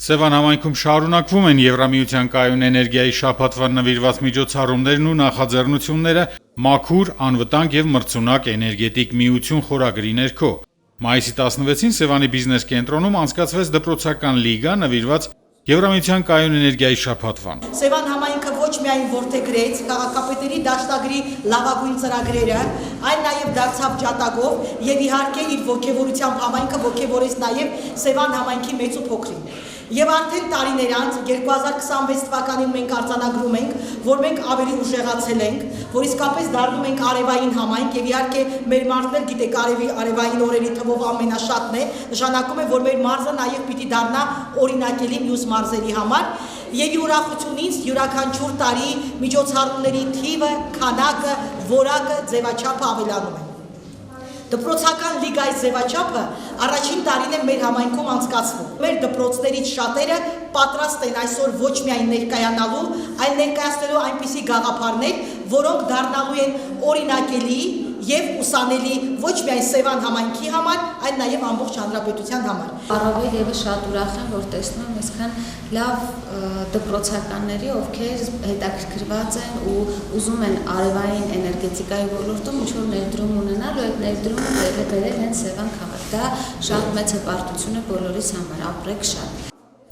Սևան համայնքում շարունակվում են Եվրամիության կայուն էներգիայի շաբաթվան նվիրված միջոցառումներն ու նախաձեռնությունները մաքուր, անվտանգ եւ մրցունակ էներգետիկ միություն խորագրի ներքո։ Մայիսի 16-ին Սևանի բիզնես կենտրոնում անցկացվեց դպրոցական լիգա նվիրված Եվրամիության կայուն էներգիայի շաբաթվան։ Սևան համայնքը ոչ միայն որդեգրեց քաղաքապետերի դաշտագրի լավագույն ծրագրերը, այլ նաև դարձավ ջատագով եւ իհարկե իր ոգևորությամբ համայնքը ոգևորեց նաև Սևան համայնքի մեծ ու փոքրին։ Եվ արդեն տարիներ անց 2026 թվականին մենք արձանագրում ենք, որ մենք ավելի ուժեղացել ենք, որ իսկապես դառնում ենք արևային համայնք եւ իհարկե մեր մարզն էլ գիտեք արևային օրերի թվով ամենաշատն է, նշանակում է, որ մեր մարզը նաև պիտի դառնա օրինակելի մյուս մարզերի համար եւ ուրախությունից յուրաքանչյուր տարի միջոցառումների թիվը, քանակը, որակը, ձևաչափը ավելանում է։ Դպրոցական լիգայի ձևաչափը առաջին տարին է մեր համայնքում անցկացվում։ Մեր դպրոցներից շատերը պատրաստ են այսօր ոչ միայն ներկայանալու, այլ ներկայացնելու այնպիսի գաղափարներ, որոնք դառնալու են օրինակելի եւ ուսանելի ոչ միայն Սևան համայնքի համար, այլ նաեւ ամբողջ հանրապետության համար։ Առավել եւս շատ ուրախ եմ, որ տեսնում եմ այսքան լավ դպրոցականների, ովքեր հետաքրքրված են ու ուզում են արևային էներգետիկայի ոլորտում ինչ-որ ներդրում ունենալ, ու այդ ներդրումը բերել հենց Սևան քաղաք։ Դա շատ մեծ հպարտություն է բոլորիս համար, ապրեք շատ։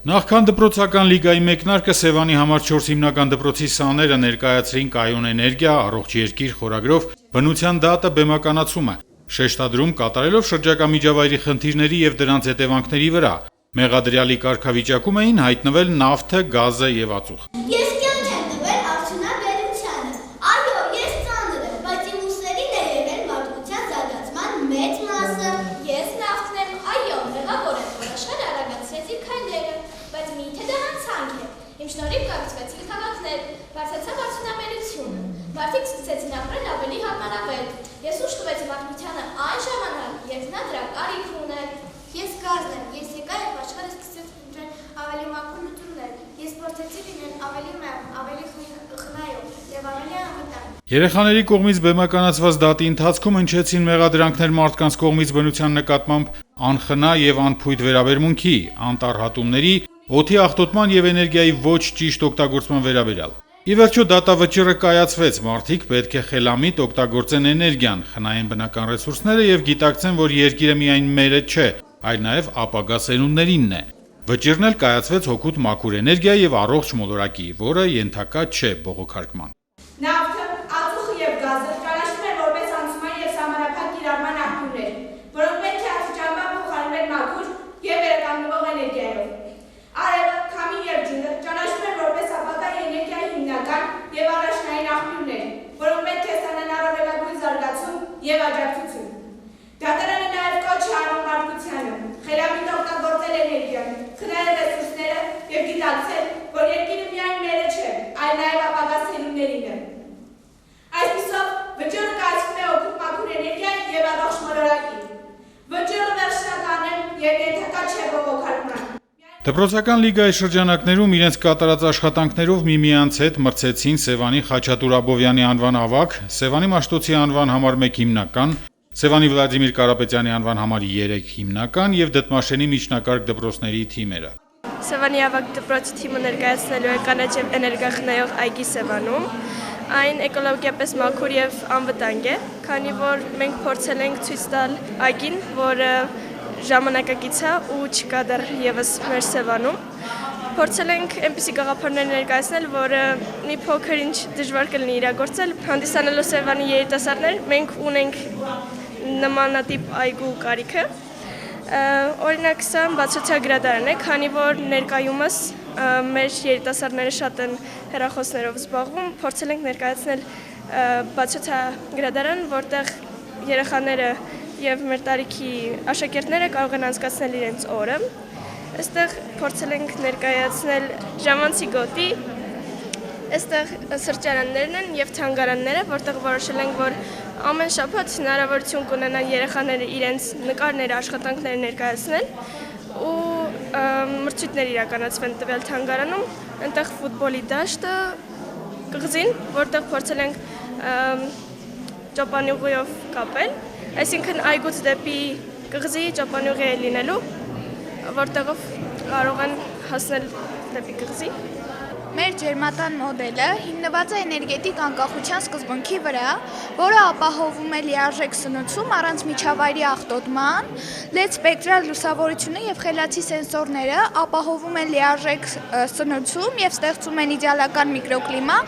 Նախքան դպրոցական լիգայի մեկնարկը Սևանի համար 4 հիմնական դպրոցի սաները ներկայացրին կայուն էներգիա, առողջ երկիր խորագրով բնության դատը բեմականացումը, շեշտադրում կատարելով շրջակա միջավայրի խնդիրների եւ դրանց հետևանքների վրա։ Մեղադրյալի կարգավիճակում էին հայտնվել նավթը, գազը եւ ածուխ։ Ես կյանք եմ տվել արդյունաբերությանը։ Այո, ես ծանր եմ, բայց իմ ուսերին է եղել մարդկության զարգացման մեծ մասը։ Ես նավթն եմ, այո, մեղավոր եմ, որ աշխարհը արագացրեցի քայլերը, բայց միթե դա հանցանք է։ Իմ շնորհիվ կառուցվեցին քաղաքներ, բարձրացավ արդյունաբերությունը։ Մարդիկ սկսեցին ապրել ավելի հարմարավետ։ Ես ուշ տվեցի մարդկությանը այն ժամանակ, երբ նա դրա կարիք ուներ։ Ես գազն եմ, ես եկա եւ աշխարհը սկսեց ընտրել ավելի մաքուր լուծումներ։ Ես փորձեցի լինել ավելի մեղմ, ավելի խնայող եւ ավելի անվտանգ։ Երեխաների կողմից բեմականացված դատի ընթացքում հնչեցին մեղադրանքներ մարդկանց կողմից բնության նկատմամբ անխնա եւ անփույթ վերաբերմունքի, անտառհատումների, օդի աղտոտման եւ էներգիայի ոչ ճիշտ օգտագործման վերաբերյալ։ Ի վերջո դատավճիռը կայացվեց, մարդիկ պետք է խելամիտ օգտագործեն էներգիան, խնայեն բնական ռեսուրսները եւ գիտակցեն, որ երկիրը միայն մերը չէ, այլ նաեւ ապագա սերունդներինն է։ Վճիռն էլ կայացվեց հօգուտ մաքուր էներգիա եւ առողջ մոլորակի, որը ենթակա չէ բողոքարկման։ Նավթը, ածուխը եւ գազը ճանաչվում են որպես անցման եւ սահմանափակ կիրառման աղբյուրներ, որոնք պետք է աստիճանաբար փոխարինվեն մաքուր եւ վերականգնվող էներգիայով։ Արևը, քամին եւ ջուրը ճանաչվում են որպես ապագա էներգիայի հիմնական եւ առաջնային աղբյուրներ, որոնք պետք է ստանան առավելագույն զարգացում եւ աջակցություն։ Դատարանը նաեւ կոչ է անում մարդկությանը խելամիտ օգտագործել էներգիան, խնայել ռեսուրսները եւ գիտակցել, որ երկիրը միայն մերը չէ, այլ նաեւ ապագա սերունդներինը։ Այսպիսով, վճիռը կայացվում է օգուտ մաքուր էներգիայի եւ առողջ մոլորակի։ Վճիռը վերջնական է եւ ենթակա չէ բողոքարկման։ Դպրոցական լիգայի շրջանակներում իրենց կատարած աշխատանքներով միմյանց հետ մրցեցին Սևանի Խաչատուր Աբովյանի անվան ավագ, Սևանի Մաշտոցի անվան համար 1 հիմնական, Սևանի Վլադիմիր Կարապետյանի անվան համար 3 հիմնական եւ Դդմաշենի միջնակարգ դպրոցների թիմերը։ Սևանի ավագ դպրոցի թիմը ներկայացնելու է կանաչ եւ էներգախնայող այգի Սևանում։ Այն էկոլոգիապես մաքուր եւ անվտանգ է, քանի որ մենք փորձել ենք ցույց տալ այգին, որը ժամանակակից է ու չկա դեռ եւս մեր Սևանում։ Փորձել ենք այնպիսի գաղափարներ ներկայացնել, որը մի փոքր ինչ դժվար կլինի իրագործել։ Հանդիսանալու Սևանի երիտասարդներ, մենք ունենք նմանատիպ այգու կարիքը։ Օրինակ սա բացօթյա է, քանի որ ներկայումս մեր երիտասարդները շատ են հեռախոսներով զբաղվում, փորձել ենք ներկայացնել բացօթյա գրադարան, որտեղ երեխաները եւ մեր տարիքի աշակերտները կարող են անցկացնել իրենց օրը։ Այստեղ փորձել ենք ներկայացնել ժամանցի գոտի, այստեղ սրճարաններն են եւ թանգարանները, որտեղ որոշել ենք, որ ամեն շաբաթ հնարավորություն կունենան երեխաները իրենց նկարները, աշխատանքները ներկայացնել ու մրցույթներ իրականացվեն տվյալ թանգարանում, այնտեղ ֆուտբոլի դաշտը կղզին, որտեղ փորձել ենք ճոպանուղիով կապել, այսինքն այգուց դեպի կղզի ճոպանուղի է լինելու, որտեղով կարող են հասնել դեպի կղզի։ Մեր ջերմատան մոդելը հիմնված է էներգետիկ անկախության սկզբունքի վրա, որը ապահովում է լիարժեք սնուցում առանց միջավայրի աղտոտման, LED սպեկտրալ լուսավորությունը եւ խելացի սենսորները ապահովում են լիարժեք սնուցում եւ ստեղծում են իդեալական միկրոկլիմա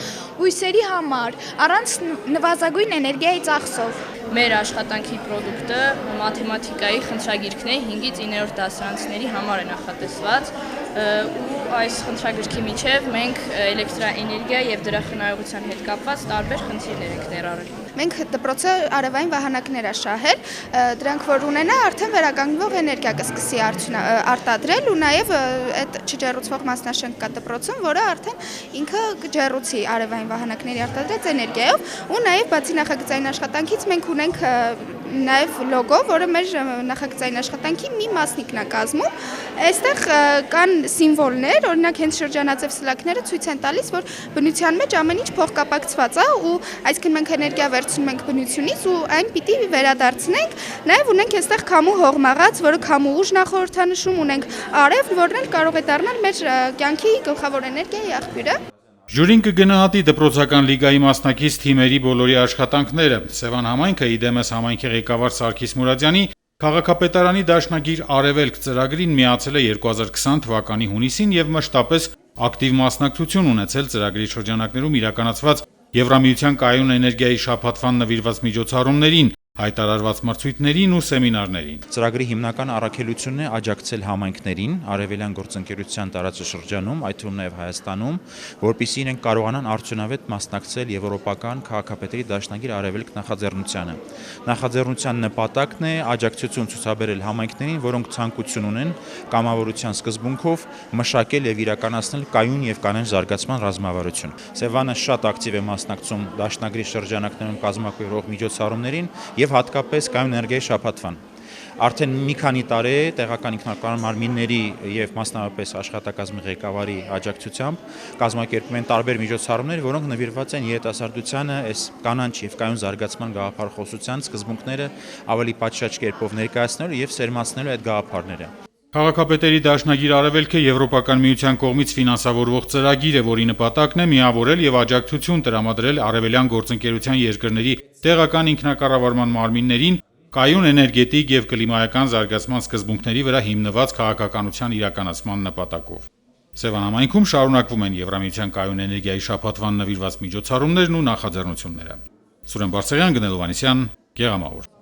բույսերի համար, առանց նվազագույն էներգիայի ծախսով։ Մեր աշխատանքի պրոդուկտը մաթեմատիկայի խնդրագիրքն է 5-ից 9-րդ դասարանցիների համար է նախատեսված ու այս խնդրագրքի միջև մենք էլեկտրաէներգիա եւ դրա խնայողության հետ կապված տարբեր խնդիրներ ենք ներառել։ Մենք դպրոցը արևային վահանակներ է շահել, դրանք որ ունենա արդեն վերականգնվող էներգիա կսկսի արտադրել ու նաև այդ չջեռուցվող մասնաշենք կա դպրոցում, որը արդեն ինքը կջեռուցի արևային վահանակների արտադրած էներգիայով ու նաև բացի նախագծային աշխատանքից մենք ունենք նաև լոգո, որը մեր նախագծային աշխատանքի մի մասնիկն է կազմում։ Այստեղ կան սիմվոլներ, օրինակ հենց շրջանաձև սլաքները ցույց են տալիս, որ բնության մեջ ամեն ինչ փոխկապակցված է ու այսինքն մենք էներգիա վերցնում ենք բնությունից ու այն պիտի վերադարձնենք։ Նաև ունենք այստեղ քամու հողմաղաց, որը քամու ուժ նախորդանշում, ունենք արև, որն էլ կարող է դառնալ մեր կյանքի գլխավոր էներգիայի աղբյուրը։ Ժյուրին կգնահատի դպրոցական լիգայի մասնակից թիմերի բոլորի աշխատանքները։ Սևան համայնքը իդեմս համայնքի ղեկավար Սարգիս Մուրադյանի քաղաքապետարանի դաշնագիր Արևելք ծրագրին միացել է 2020 թվականի հունիսին եւ մշտապես ակտիվ մասնակցություն ունեցել ծրագրի շրջանակներում իրականացված Եվրամիության կայուն էներգիայի շաբաթվան նվիրված միջոցառումներին, հայտարարված մրցույթներին ու սեմինարներին։ Ծրագրի հիմնական առաքելությունն է աջակցել համայնքներին արևելյան գործընկերության տարածաշրջանում, այդ թվում նաև Հայաստանում, որպեսզի իրենք կարողանան արդյունավետ մասնակցել եվրոպական քաղաքապետերի դաշնագիր Արևելք նախաձեռնությանը։ Նախաձեռնության նպատակն է աջակցություն ցուցաբերել համայնքներին, որոնք ցանկություն ունեն կամավորության սկզբունքով մշակել եւ իրականացնել կայուն եւ կանաչ զարգացման ռազմավարություն։ Սևանը շատ ակտիվ է մասնակցում դաշնագրի շրջանակներում կազմակերպվող միջոցառումներին եւ հատկապես կայուն էներգիայի շաբաթվան։ Արդեն մի քանի տարի է տեղական ինքնակառավարման մարմինների եւ մասնավորապես աշխատակազմի ղեկավարի աջակցությամբ կազմակերպվում են տարբեր միջոցառումներ, որոնք նվիրված են երիտասարդությանը, այս կանանչ եւ կայուն զարգացման գաղափարախոսության սկզբունքները ավելի պատշաճ կերպով ներկայացնելու եւ սերմանցնելու այդ գաղափարները։ Քաղաքապետերի դաշնագիր Արևելքը Եվրոպական միության կողմից ֆինանսավորվող ծրագիր է, որի նպատակն է միավորել եւ աջակցություն տրամադրել արևելյան գործընկերության երկրների տեղական ինքնակառավարման մարմիններին կայուն էներգետիկ եւ կլիմայական զարգացման սկզբունքների վրա հիմնված քաղաքականության իրականացման նպատակով։ Սևան համայնքում շարունակվում են Եվրամիության կայուն էներգիայի շաբաթվան նվիրված միջոցառումներն ու նախաձեռնությունները։ Սուրեն Բարսեղյան, Գնելովանեսյան, Գեղամահուր։